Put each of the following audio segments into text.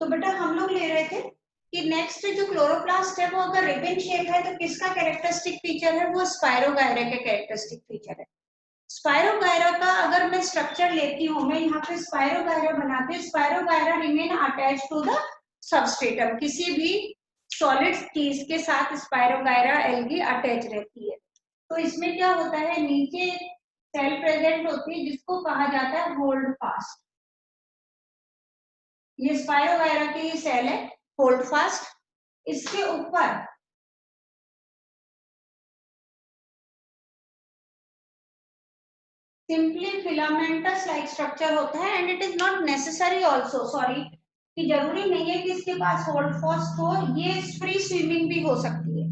तो बेटा हम लोग ले रहे थे कि नेक्स्ट जो क्लोरोप्लास्ट है वो अगर रिबन शेप है तो किसका कैरेक्टरिस्टिक फीचर है, वो स्पायरोगायरा के कैरेक्टरिस्टिक फीचर है। स्पायरोगायरा का अगर मैं स्ट्रक्चर लेती हूँ, मैं यहाँ पे स्पायरोगायरा बनाती हूँ, spirogyra remain attach to the substratum, किसी भी सॉलिड चीज के साथ स्पायरोगायरा एल्गी अटैच रहती है। तो इसमें क्या होता है, नीचे सेल प्रेजेंट होती है जिसको कहा जाता है होल्ड फास्ट। ये स्पायरोगायरा की सेल है होल्ड फास्ट। इसके ऊपर सिंपली फिलामेंटस लाइक स्ट्रक्चर होता है and it is not necessary also, sorry, कि जरूरी नहीं है कि इसके पास होल्ड फास्ट हो, ये फ्री स्विमिंग भी हो सकती है।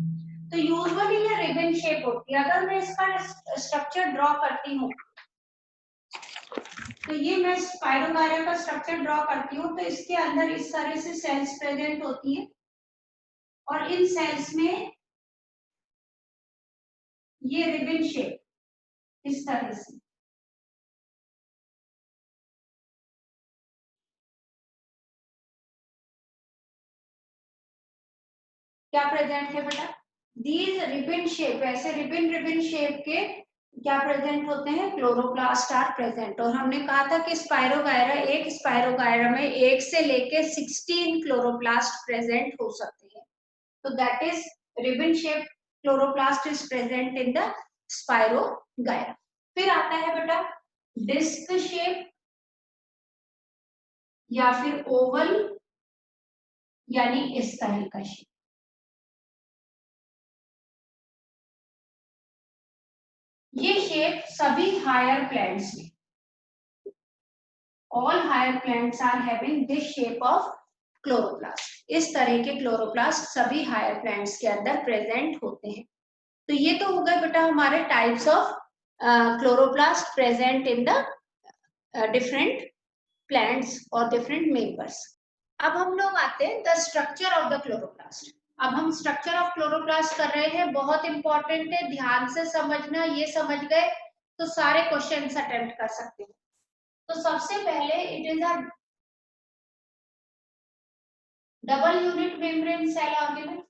तो यूजुअली ये रिबन शेप होती है। अगर मैं इसका स्ट्रक्चर ड्रॉ करती हूँ, तो ये मैं स्पायरोगायरा का स्ट्रक्चर ड्रॉ करती हूँ, तो इसके अंदर इस तरह से सेल्स प्रेजेंट होती है और इन सेल्स में ये रिबन शेप इस तरह से। क्या प्रेजेंट है बेटा, दीज रिबन शेप, ऐसे रिबन रिबन शेप के क्या प्रेजेंट होते हैं, क्लोरोप्लास्ट आर प्रेजेंट। और हमने कहा था कि स्पायरोगायरा, एक स्पायरोगायरा में 1 से लेके 16 क्लोरोप्लास्ट प्रेजेंट हो सकते हैं। तो that is ribbon shape chloroplast is present in the spirogyra. फिर आता है बेटा डिस्क शेप या फिर ओवल, यानी इस तरह का शेप। ये शेप सभी हायर प्लांट्स में, all higher plants are having this shape of chloroplast. इस तरह के क्लोरोप्लास्ट सभी हायर प्लांट्स के अंदर प्रेजेंट होते हैं। तो ये तो हो गए बेटा हमारे types of chloroplast present in the different plants और डिफरेंट मेंबर्स। अब हम लोग आते हैं the structure of the chloroplast. अब हम स्ट्रक्चर ऑफ क्लोरोप्लास्ट कर रहे हैं, बहुत इंपॉर्टेंट है, ध्यान से समझना। ये समझ गए तो सारे क्वेश्चंस अटेम्प्ट कर सकते हैं। तो सबसे पहले it is a double unit membrane cell organelle.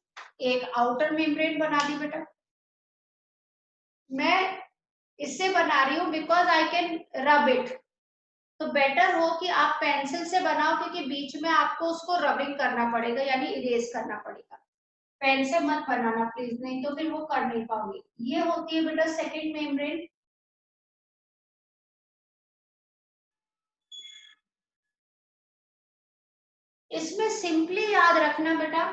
एक आउटर मेम्ब्रेन बना दी बेटा, मैं इससे बना रही हूँ because I can rub it. तो बेटर हो कि आप पेंसिल से बनाओ, क्योंकि बीच में आपको उसको रबिंग करना पड़ेगा, यानी इरेज करना पड़ेगा। पेन से मत बनाना प्लीज, नहीं तो फिर वो कर नहीं पाओगे। ये होती है बेटा सेकेंड मेम्ब्रेन। इसमें सिंपली याद रखना बेटा,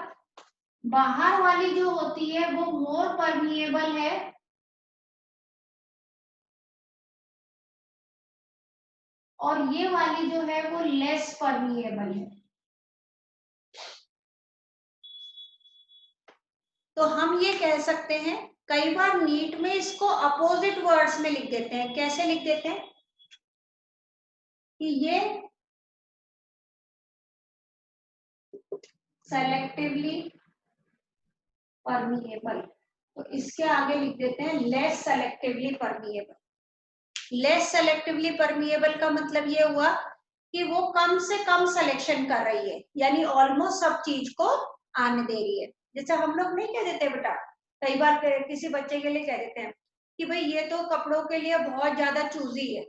बाहर वाली जो होती है वो मोर परमिएबल है और ये वाली जो है वो लेस परमिएबल है। तो हम ये कह सकते हैं, कई बार नीट में इसको अपोजिट वर्ड्स में लिख देते हैं। कैसे लिख देते हैं कि ये सेलेक्टिवली परमिएबल, तो इसके आगे लिख देते हैं less selectively permeable. Less selectively permeable का मतलब ये हुआ कि वो कम से कम सिलेक्शन कर रही है, यानी ऑलमोस्ट सब चीज को आने दे रही है। जैसे हम लोग नहीं कह देते बेटा, कई बार किसी बच्चे के लिए कह देते हैं कि भाई ये तो कपड़ों के लिए बहुत ज्यादा चूजी है,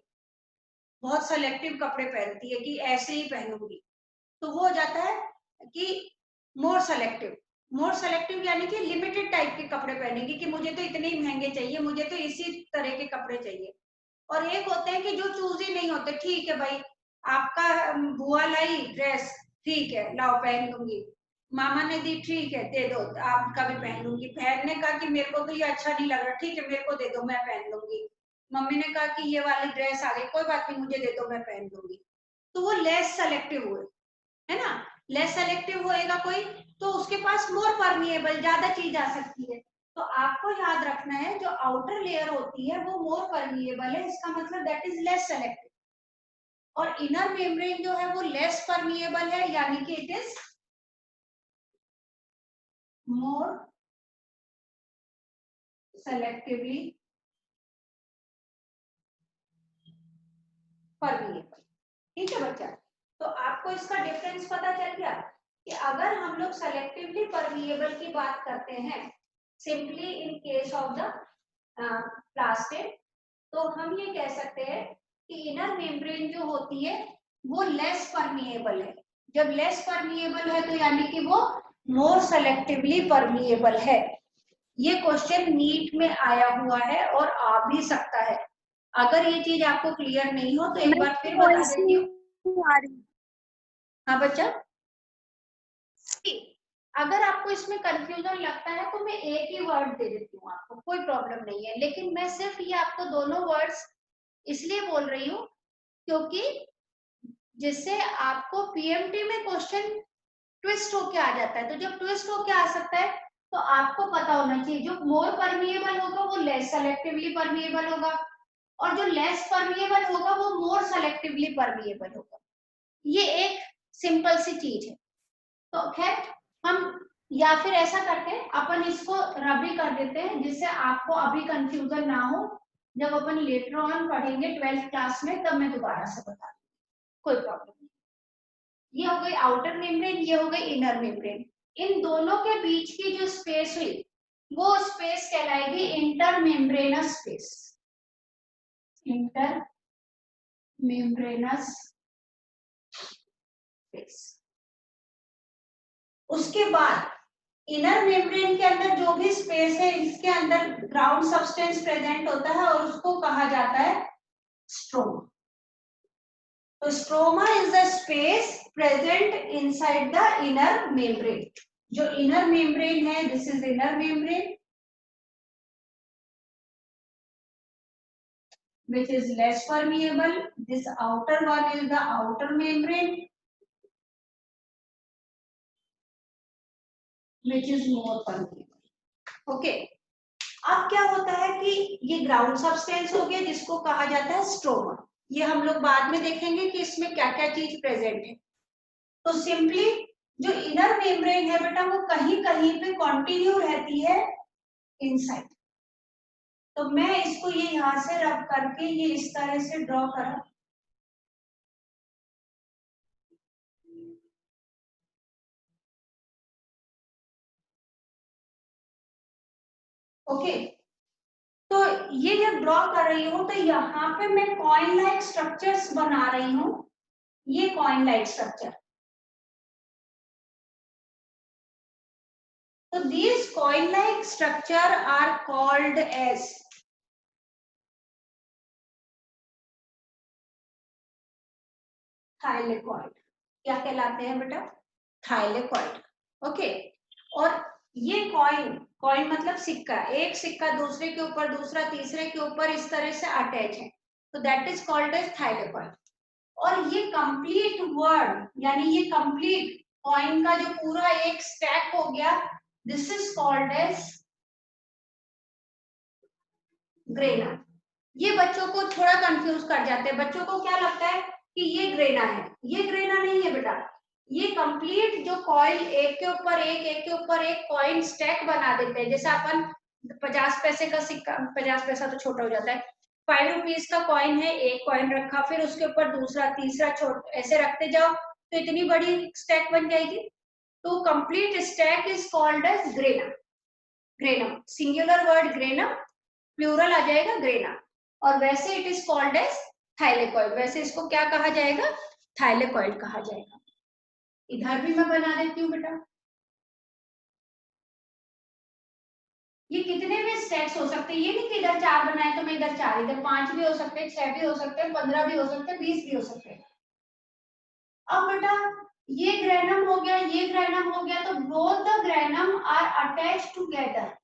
बहुत सेलेक्टिव कपड़े पहनती है कि ऐसे ही पहनूंगी। तो वो हो जाता है कि मोर सेलेक्टिव। मोर सेलेक्टिव यानी कि लिमिटेड टाइप के कपड़े पहनेंगे कि मुझे तो इतने ही महंगे चाहिए, मुझे तो इसी तरह के कपड़े चाहिए। और एक होते हैं कि जो चूजी नहीं होते, ठीक है भाई आपका बुआ लाई ड्रेस, ठीक है लाओ पहन लूंगी, मामा ने दी ठीक है दे दो आपका भी पहन लूंगी, बहन ने कहा कि मेरे को तो ये अच्छा नहीं लग रहा, ठीक है मेरे को दे दो मैं पहन लूंगी, मम्मी ने कहा कि ये वाली ड्रेस आ गई कोई बात नहीं मुझे दे दो मैं पहन लूंगी। तो वो लेस सेलेक्टिव हुए, है ना। लेस सेलेक्टिव होएगा कोई तो उसके पास मोर परमिएबल, ज्यादा चीज आ सकती है। तो आपको याद रखना है जो आउटर लेयर होती है वो मोर परमिएबल है, इसका मतलब दैट इज लेस सेलेक्टिव। और इनर मेम्ब्रेन जो है वो लेस परमिएबल है, यानी कि it is more selectively permeable. ठीक है बच्चा, तो आप आपको इसका डिफरेंस पता चल गया कि अगर हम लोग सेलेक्टिवली परमिएबल की बात करते हैं simply in case of the plastid, तो हम ये कह सकते हैं कि इनर मेम्ब्रेन जो होती है वो लेस परमिएबल है। जब लेस परमिएबल है तो यानी कि वो मोर सेलेक्टिवली परमिएबल है। ये क्वेश्चन नीट में आया हुआ है और आ भी सकता है। अगर ये चीज आपको क्लियर नहीं हो तो एक बार फिर बता देती हूँ। हाँ बच्चा, अगर आपको इसमें कंफ्यूजन लगता है तो मैं एक ही वर्ड दे देती हूँ आपको, कोई प्रॉब्लम नहीं है। लेकिन मैं सिर्फ ये आपको दोनों वर्ड्स इसलिए बोल रही हूँ क्योंकि जिससे आपको पीएमटी में क्वेश्चन ट्विस्ट होके आ जाता है। तो जब ट्विस्ट होके आ सकता है तो आपको पता होना चाहिए जो मोर परमिएबल होगा वो लेस सेलेक्टिवली परमिएबल होगा और जो लेस परमिएबल होगा वो मोर सेलेक्टिवली परमिएबल होगा। ये एक सिंपल सी चीज है। तो खैर हम या फिर ऐसा करते हैं अपन इसको रबी कर देते हैं जिससे आपको अभी कंफ्यूजन ना हो। जब अपन लेटर ऑन पढ़ेंगे 12th क्लास में तब मैं दोबारा से बता दूंगी, कोई प्रॉब्लम नहीं। ये हो गई आउटर मेम्ब्रेन, ये हो गई इनर मेम्ब्रेन। इन दोनों के बीच की जो स्पेस हुई वो स्पेस कहलाएगी intermembranous space. Intermembranous space. उसके बाद इनर मेम्ब्रेन के अंदर जो भी स्पेस है इसके अंदर ग्राउंड सब्सटेंस प्रेजेंट होता है और उसको कहा जाता है स्ट्रोमा। तो stroma is the space present inside the inner membrane. जो इनर मेम्ब्रेन है this is inner membrane which is less permeable. This outer one is the outer membrane which is more permeable. Okay. अब क्या होता है कि ये ground substance हो गया जिसको कहा जाता है स्ट्रोमा। ये हम लोग बाद में देखेंगे कि इसमें क्या क्या चीज प्रेजेंट है। तो सिंपली जो इनर मेम्ब्रेन है बेटा वो कहीं कहीं पे कॉन्टिन्यू रहती है इनसाइड। तो मैं इसको ये यहां से रब करके ये इस तरह से ड्रॉ करा। ओके तो ये जब ड्रॉ कर रही हूं तो यहाँ पे मैं कॉइन लाइक स्ट्रक्चर्स बना रही हूँ। ये कॉइन लाइक स्ट्रक्चर, तो these coin like structure are called as thylakoid। क्या कहलाते हैं बेटा? थाइलेकॉइड। ओके और ये कॉइन, कॉइन मतलब सिक्का, एक सिक्का दूसरे के ऊपर दूसरा तीसरे के ऊपर इस तरह से अटैच है तो that is called as thylakoid. और ये कंप्लीट वर्ड यानी ये कंप्लीट कॉइन का जो पूरा एक स्टैक हो गया this is called as grana. ये बच्चों को थोड़ा कंफ्यूज कर जाते हैं। बच्चों को क्या लगता है कि ये ग्रेना है, ये ग्रेना नहीं है बेटा। ये कंप्लीट जो कॉइन एक के ऊपर एक के ऊपर एक कॉइन स्टैक बना देते हैं। जैसे अपन 50 पैसे का सिक्का, 50 पैसा तो छोटा हो जाता है, 5 रुपीज का कॉइन है, एक कॉइन रखा फिर उसके ऊपर दूसरा तीसरा छोटा ऐसे रखते जाओ तो इतनी बड़ी स्टैक बन जाएगी। तो complete stack is called as grana. Granum singular word granum, plural आ जाएगा ग्रेना। और वैसे it is called as thylakoid. वैसे इसको क्या कहा जाएगा? थाइलेकॉइड कहा जाएगा। इधर भी मैं बना देती हूँ बेटा। ये कितने भी स्टेप्स हो सकते हैं, ये नहीं कि इधर 4 बनाए तो मैं इधर 4, इधर 5 भी हो सकते हैं, 6 भी हो सकते हैं, 15 भी हो सकते हैं, 20 भी हो सकते हैं। अब बेटा ये ग्रेनम हो गया, ये ग्रेनम हो गया, तो both the granum are attached together,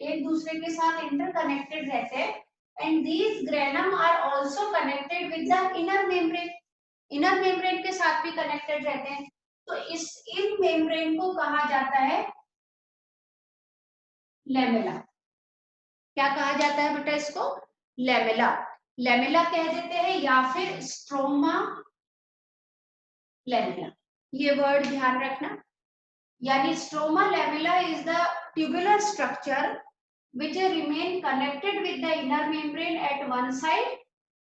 एक दूसरे के साथ इंटरकनेक्टेड रहते हैं। And these granum are also connected with the inner membrane, inner membrane के साथ भी कनेक्टेड रहते हैं। तो इस इन मेम्ब्रेन को कहा जाता है लेमेला। क्या कहा जाता है बेटा इसको? लेमेला। लेमेला कह देते हैं या फिर स्ट्रोमा लेमेला। ये वर्ड ध्यान रखना। यानी stroma lamella is the tubular structure which remain connected with the inner membrane at one side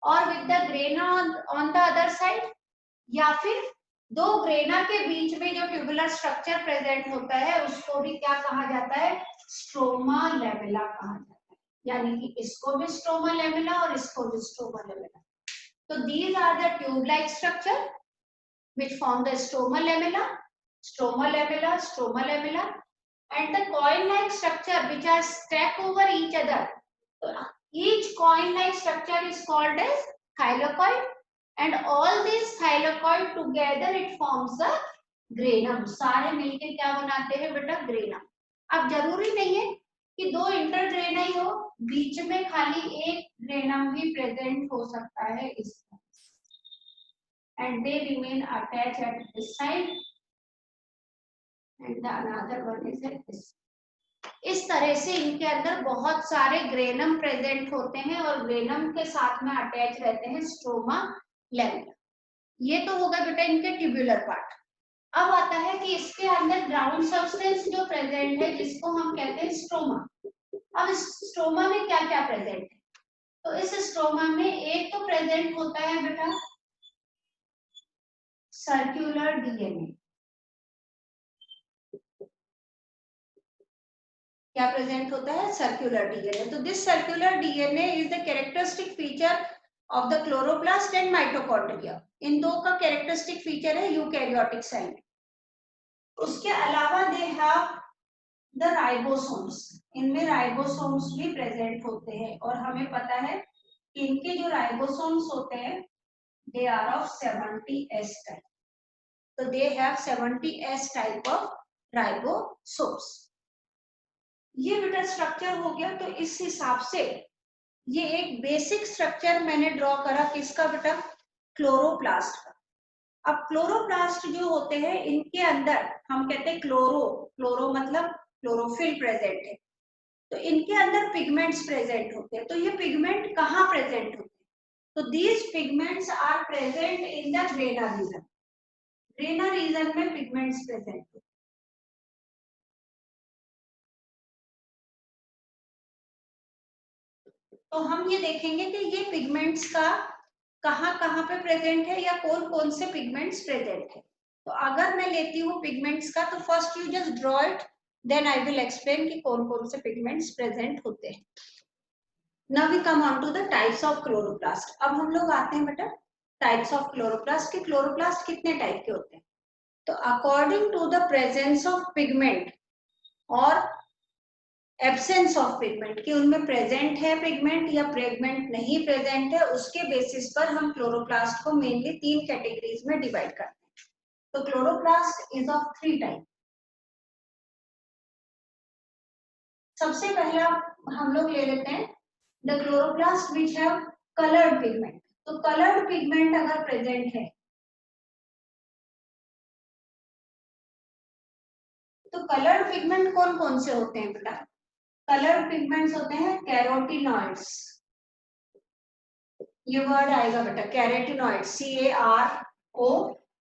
or with the grana on the other side, या फिर दो ग्रेना के बीच में जो ट्यूबुलर स्ट्रक्चर प्रेजेंट होता है उसको भी क्या कहा जाता है, स्ट्रोमा लेमेला कहा जाता है, यानी कि इसको भी स्ट्रोमा लेमेला और इसको भी स्ट्रोमा लेमेला। तो these are the tube like structure which form the stroma lamella, stroma lamella, stroma lamella, and the coin like structure which are stacked over each other. So each coin like structure is called as thylakoid, and all these thylakoid together it forms the granum. सारे मिलके क्या बनाते हैं बेटा, granum. अब जरूरी नहीं है कि दो इंटरग्रेना ही हो, बीच में खाली एक ग्रेनम भी प्रेजेंट हो सकता है इस तरह, and they remain attached at this side and the another one is at this। इस तरह से इनके अंदर बहुत सारे ग्रेनम प्रेजेंट होते हैं और ग्रेनम के साथ में अटैच रहते हैं स्ट्रोमा लेमेला। ये तो होगा बेटा इनके ट्यूबुलर पार्ट। अब आता है कि इसके अंदर ग्राउंड सब्सटेंस जो प्रेजेंट है जिसको हम कहते हैं स्ट्रोमा। अब इस स्ट्रोमा में क्या क्या प्रेजेंट है, तो इस स्ट्रोमा में एक तो प्रेजेंट होता है बेटा सर्कुलर डीएनए। क्या प्रेजेंट होता है, सर्कुलर डीएनए। तो this circular DNA is the characteristic feature of the chloroplast and mitochondria. इन दो का कैरेक्टरिस्टिक फीचर है यूकैरियोटिक सेल में। उसके अलावा दे हैव द राइबोसोम्स, इनमें राइबोसोम्स भी प्रेजेंट होते हैं और हमें पता है कि इनके जो राइबोसोम्स होते हैं they are of 70S type. तो they have 70S type of ribosomes. ये बेटा स्ट्रक्चर हो गया। तो इस हिसाब से ये एक बेसिक स्ट्रक्चर मैंने ड्रॉ करा किसका बेटा, क्लोरोप्लास्ट का। अब क्लोरोप्लास्ट जो होते हैं इनके अंदर हम कहते हैं क्लोरो मतलब क्लोरोफिल प्रेजेंट है, तो इनके अंदर पिगमेंट्स प्रेजेंट होते हैं। तो ये पिगमेंट कहाँ प्रेजेंट होते हैं, तो these pigments are present in the grana region. Grana region में पिगमेंट्स प्रेजेंट होते हैं। तो हम ये देखेंगे कि ये पिगमेंट्स का कहाँ कहाँ पे प्रेजेंट है या कौन कौन से पिगमेंट्स प्रेजेंट है। तो अगर मैं लेती हूँ पिगमेंट्स का, तो first you just draw it, then I will explain कि कौन कौन से पिगमेंट्स प्रेजेंट होते हैं। Now we come on to the types of chloroplast. अब हम लोग आते हैं बेटा टाइप्स ऑफ क्लोरोप्लास्ट के। क्लोरोप्लास्ट कितने टाइप के होते हैं, तो according to the presence of pigment और एब्सेंस ऑफ पिगमेंट, कि उनमें प्रेजेंट है पिगमेंट या पिगमेंट नहीं प्रेजेंट है, उसके बेसिस पर हम क्लोरोप्लास्ट को मेनली 3 कैटेगरीज में डिवाइड करते हैं। तो क्लोरोप्लास्ट इज ऑफ 3 टाइप। सबसे पहला हम लोग ले लेते हैं the chloroplast which have coloured pigment. तो कलर्ड पिगमेंट अगर प्रेजेंट है, तो कलर्ड पिगमेंट कौन कौन से होते हैं बेटा, कलर्ड पिगमेंट्स होते हैं कैरोटिनॉइड्स। ये वर्ड आएगा बेटा कैरोटिनॉइड,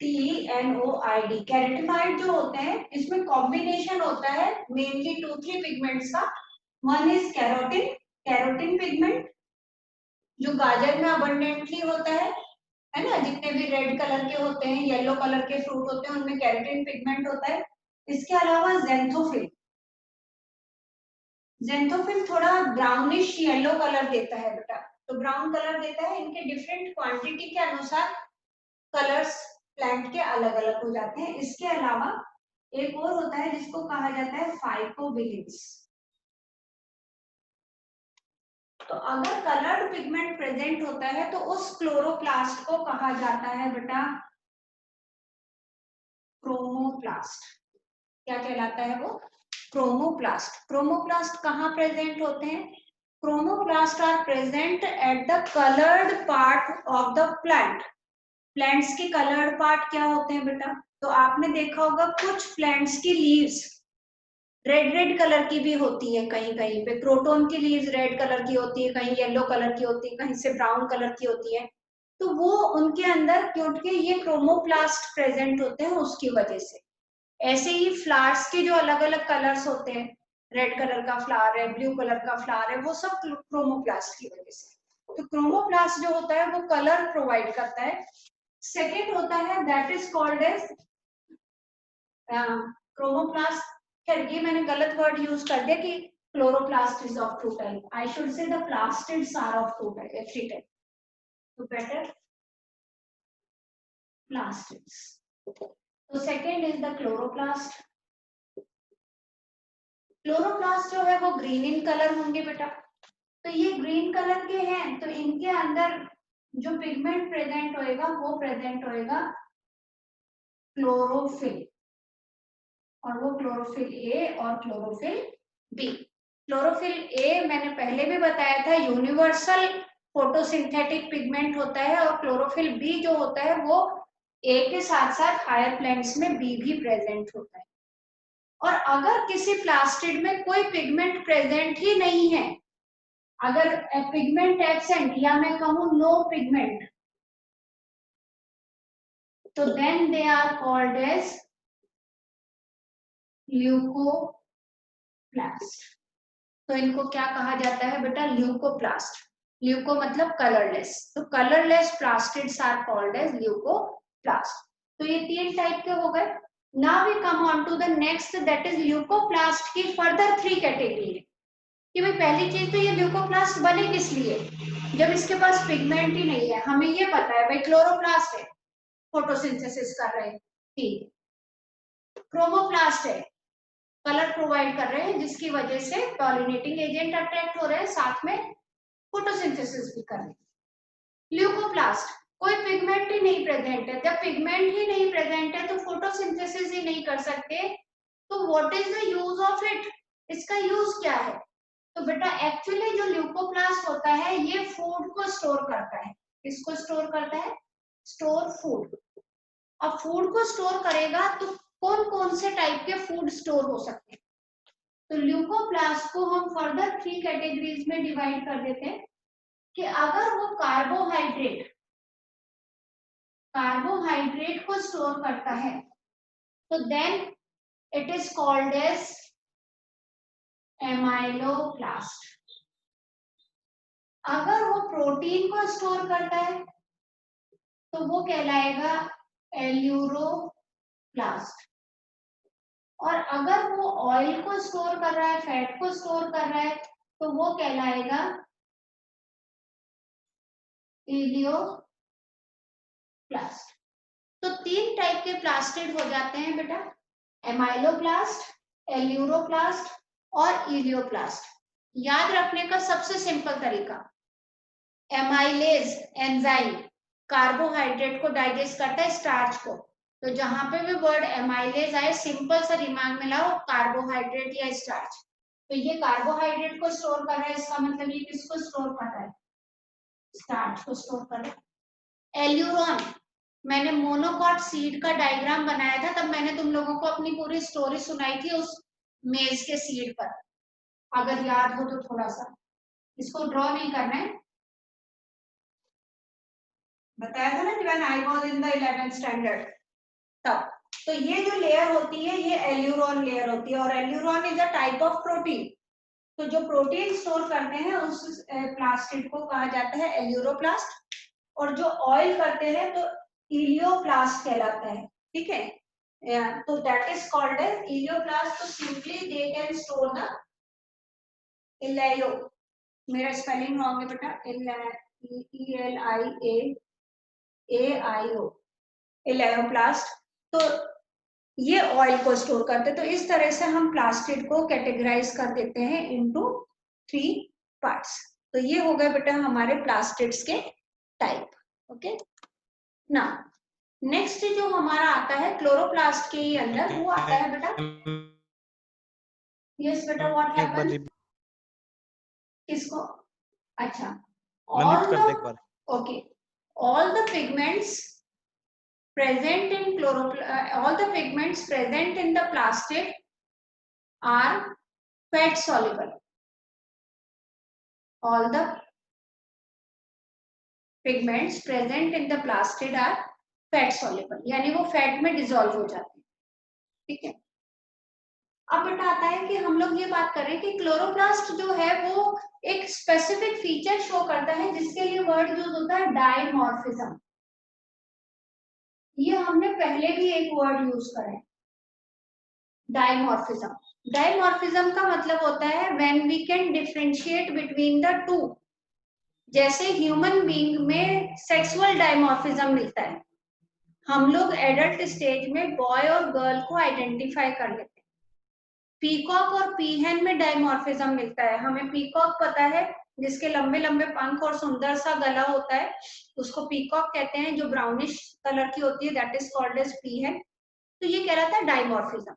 CAROTINOID। कैरोटिनॉइड जो होते हैं इसमें कॉम्बिनेशन होता है मेनली 2-3 पिगमेंट्स का। One is carotene, carotene pigment जो गाजर में अबंडेंटली होता है ना, जितने भी रेड कलर के होते हैं, येलो कलर के फ्रूट होते हैं उनमें कैरोटिन पिगमेंट होता है। इसके अलावा ज़ेंथोफिल, ज़ेंथोफिल थोड़ा ब्राउनिश येलो कलर देता है बेटा, तो ब्राउन कलर देता है। इनके डिफरेंट क्वांटिटी के अनुसार कलर्स प्लांट के अलग अलग हो जाते हैं। इसके अलावा एक और होता है जिसको कहा जाता है फाइकोबिलिन्स। तो अगर कलर्ड पिगमेंट प्रेजेंट होता है तो उस क्लोरोप्लास्ट को कहा जाता है बेटा क्रोमोप्लास्ट। क्या कहलाता है वो, क्रोमोप्लास्ट। क्रोमोप्लास्ट कहाँ प्रेजेंट होते हैं, chromoplast are present at the coloured part of the plant. Plants के कलर्ड पार्ट क्या होते हैं बेटा, तो आपने देखा होगा कुछ प्लांट्स की लीव्स रेड रेड कलर की भी होती है, कहीं कहीं पे क्रोटोन की लीव्स रेड कलर की होती है, कहीं येलो कलर की होती है, कहीं से ब्राउन कलर की होती है। तो वो उनके अंदर क्योंकि ये क्रोमोप्लास्ट प्रेजेंट होते हैं उसकी वजह से। ऐसे ही फ्लावर्स के जो अलग अलग कलर्स होते हैं, रेड कलर का फ्लावर है, ब्लू कलर का फ्लावर है, वो सब क्रोमोप्लास्ट की वजह से। तो क्रोमोप्लास्ट जो होता है वो कलर प्रोवाइड करता है सेकेंड होता है that is called as chromoplast. खैर ये मैंने गलत वर्ड यूज कर दिया कि chloroplast is of 2 type, I should say the plastids are of 3 type, तो बेटर plastids। तो second is the chloroplast. Chloroplast जो है वो ग्रीन इन कलर होंगे बेटा, तो ये ग्रीन कलर के हैं, तो इनके अंदर जो पिगमेंट प्रेजेंट होएगा वो प्रेजेंट होएगा क्लोरोफिल, और वो क्लोरोफिल ए और क्लोरोफिल बी। क्लोरोफिल ए मैंने पहले भी बताया था यूनिवर्सल फोटोसिंथेटिक पिगमेंट होता है, और क्लोरोफिल बी जो होता है वो ए के साथ साथ हायर प्लांट्स में बी भी प्रेजेंट होता है। और अगर किसी प्लास्टिड में कोई पिगमेंट प्रेजेंट ही नहीं है, अगर पिगमेंट एब्सेंट या मैं कहूं नो पिगमेंट, तो then they are called as leucoplast. तो इनको क्या कहा जाता है बेटा, ल्यूकोप्लास्ट। ल्यूको मतलब कलरलेस, तो colourless plastids are called as leucoplast. तो ये 3 टाइप के हो गए। Now we come on to the next that is leucoplast की फर्दर 3 कैटेगरी है कि भाई पहली चीज तो ये ल्यूकोप्लास्ट बने किस लिए, जब इसके पास पिगमेंट ही नहीं है। हमें ये पता है भाई क्लोरोप्लास्ट है, फोटोसिंथेसिस कर रहे हैं, ठीक। क्रोमोप्लास्ट है, कलर प्रोवाइड कर रहे हैं जिसकी वजह से पॉलिनेटिंग एजेंट अट्रैक्ट हो रहे हैं, साथ में फोटोसिंथेसिस भी कर रहे हैं। ल्यूकोप्लास्ट कोई पिगमेंट ही नहीं प्रेजेंट है, जब पिगमेंट ही नहीं प्रेजेंट है तो फोटोसिंथेसिस ही नहीं कर सकते, तो what is the use of it, इसका यूज क्या है। तो बेटा एक्चुअली जो ल्यूकोप्लास्ट होता है ये फूड को स्टोर करता है। किसको स्टोर करता है, स्टोर फूड। अब फूड को स्टोर करेगा तो कौन कौन से टाइप के फूड स्टोर हो सकते हैं, तो ल्यूकोप्लास्ट को हम फर्दर 3 कैटेगरीज में डिवाइड कर देते हैं कि अगर वो कार्बोहाइड्रेट को स्टोर करता है तो then it is called as amyloplast. अगर वो प्रोटीन को स्टोर करता है तो वो कहलाएगा एल्यूरोप्लास्ट। और अगर वो ऑयल को स्टोर कर रहा है, फैट को स्टोर कर रहा है, तो वो कहलाएगा इलियोप्लास्ट। तो 3 टाइप के प्लास्टिड हो जाते हैं बेटा, एमाइलोप्लास्ट, एल्यूरोप्लास्ट और इलियोप्लास्ट। याद रखने का सबसे सिंपल तरीका, एमाइलेज एंजाइम कार्बोहाइड्रेट को डाइजेस्ट करता है, स्टार्च को, तो जहां पे भी वर्ड एमाइलेज आए सिंपल सा दिमाग में लाओ कार्बोहाइड्रेट या स्टार्च। तो ये कार्बोहाइड्रेट को स्टोर कर रहा है, इसका मतलब ये किसको स्टोर कर रहा है, स्टार्च को स्टोर कर रहा है। एल्यूरोन, मैंने मोनोकॉट सीड का डायग्राम बनाया था, तब मैंने तुम लोगों को अपनी पूरी स्टोरी सुनाई थी उस मेज के सीड पर, अगर याद हो तो थोड़ा सा, इसको ड्रॉ नहीं करना है, बताया था ना when I was in the 11th standard तब। तो ये जो लेयर होती है ये एल्यूरोन लेयर होती है, और aleurone is a type of protein. तो जो प्रोटीन स्टोर करते हैं उस प्लास्टिड को कहा जाता है एल्यूरोप्लास्ट, और जो ऑयल करते हैं तो इलियोप्लास्ट कहलाता है, ठीक है। तो that is called as elaioplast. तो simply they can store the इलेयो, मेरा स्पेलिंग रॉन्ग है बेटा, ELIAAIO, इलेयोप्लास्ट। तो ये ऑयल को स्टोर करते हैं। तो इस तरह से हम प्लास्टिड को कैटेगराइज कर देते हैं इनटू 3 पार्ट्स। तो ये हो गए बेटा हमारे प्लास्टिड्स के टाइप, ओके। ना नेक्स्ट जो हमारा आता है क्लोरोप्लास्ट के ही अंदर, वो आता है बेटा, यस बेटा व्हाट हैपेंस, किसको, अच्छा, all the, okay, all the pigments present in all the pigments present in the plastid are fat soluble. All the pigments present in the plastid are fat soluble, यानी वो fat में dissolve हो जाते हैं, ठीक है। अब बेटा आता है कि हम लोग ये बात कर रहे हैं कि क्लोरोप्लास्ट जो है वो एक स्पेसिफिक फीचर शो करता है जिसके लिए वर्ड यूज होता है डाइमॉर्फिज्म। ये हमने पहले भी एक वर्ड यूज करा है, डायमॉर्फिज्म। डायमॉर्फिज्म का मतलब होता है when we can differentiate between the two. जैसे ह्यूमन बीइंग में सेक्सुअल डायमॉर्फिज्म मिलता है, हम लोग एडल्ट स्टेज में बॉय और गर्ल को आइडेंटिफाई कर लेते हैं। पीकॉक और पीहेन में डायमॉर्फिज्म मिलता है। हमें पीकॉक पता है, जिसके लंबे लंबे पंख और सुंदर सा गला होता है, उसको पीकॉक कहते हैं। जो ब्राउनिश कलर की होती है दैट इज कॉल्ड एज पीहेन। तो ये कहलाता है डायमॉर्फिज्म।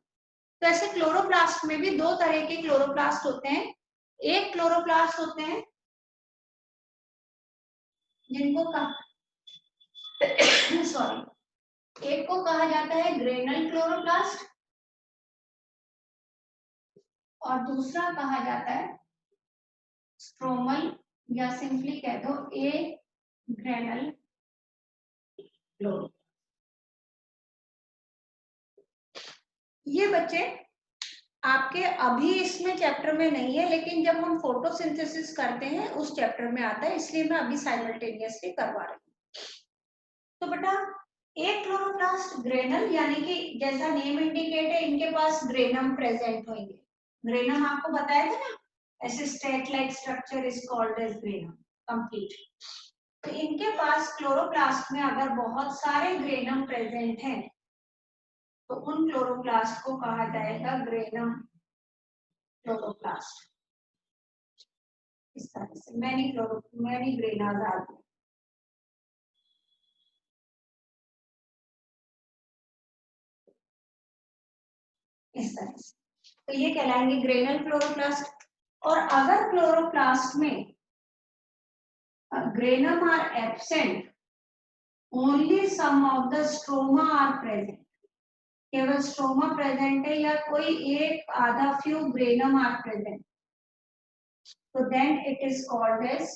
तो ऐसे क्लोरोप्लास्ट में भी दो तरह के क्लोरोप्लास्ट होते हैं। एक क्लोरोप्लास्ट होते हैं जिनको सॉरी, एक को कहा जाता है ग्रेनल क्लोरोप्लास्ट और दूसरा कहा जाता है स्ट्रोमल, या सिंपली कह दो ए ग्रेनल क्लोरो। ये बच्चे आपके अभी इसमें चैप्टर में नहीं है, लेकिन जब हम फोटोसिंथेसिस करते हैं उस चैप्टर में आता है, इसलिए मैं अभी साइमल्टेनियसली करवा रही हूँ। तो बेटा एक क्लोरोप्लास्ट ग्रेनल, यानी कि जैसा नेम इंडिकेट है इनके पास ग्रेनम प्रेजेंट होंगे। ग्रेनम आपको बताया था ना, ऐसे state like structure is called as granum complete. तो इनके पास क्लोरोप्लास्ट में अगर बहुत सारे ग्रेनम प्रेजेंट हैं तो उन क्लोरोप्लास्ट को कहा जाएगा ग्रेनम क्लोरोप्लास्ट। इस तरह से मैनी ग्रेनाज आते हैं। इस तरह से तो ये कहलाएंगे ग्रेनल क्लोरोप्लास्ट। और अगर क्लोरोप्लास्ट में granum are absent, only some of the stroma are present, केवल स्ट्रोमा प्रेजेंट है या कोई एक आधा फ्यू ग्रेनम आर प्रेजेंट, तो then it is called as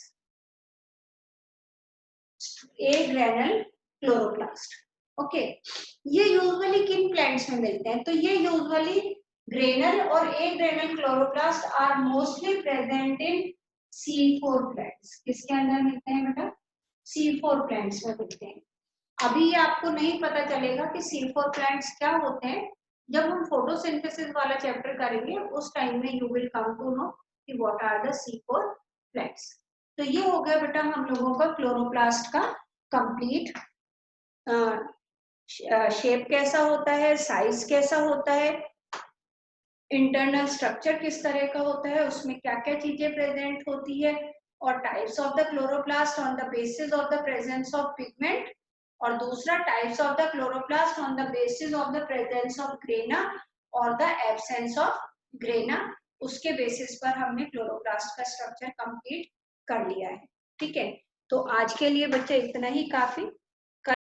agranal chloroplast. Okay, ये यूजुअली किन प्लांट्स में मिलते हैं? तो ये यूजुअली ग्रेनल और agranal chloroplast are mostly present in C4 plants. किसके अंदर मिलते हैं बेटा? C4 प्लांट्स में मिलते हैं। अभी ये आपको नहीं पता चलेगा कि C4 प्लांट्स क्या होते हैं। जब हम फोटोसिंथेसिस वाला चैप्टर करेंगे उस टाइम में you will come to know कि what are the C4 plants. तो ये हो गया बेटा हम लोगों का क्लोरोप्लास्ट का कंप्लीट शेप कैसा होता है, साइज कैसा होता है, इंटरनल स्ट्रक्चर किस तरह का होता है, उसमें क्या क्या चीजें प्रेजेंट होती है, और types of the chloroplast on the basis of the presence of pigment, और दूसरा types of the chloroplast on the basis of the presence of grana और द एब्सेंस ऑफ ग्रेना। उसके बेसिस पर हमने क्लोरोप्लास्ट का स्ट्रक्चर कंप्लीट कर लिया है। ठीक है, तो आज के लिए बच्चे इतना ही काफी।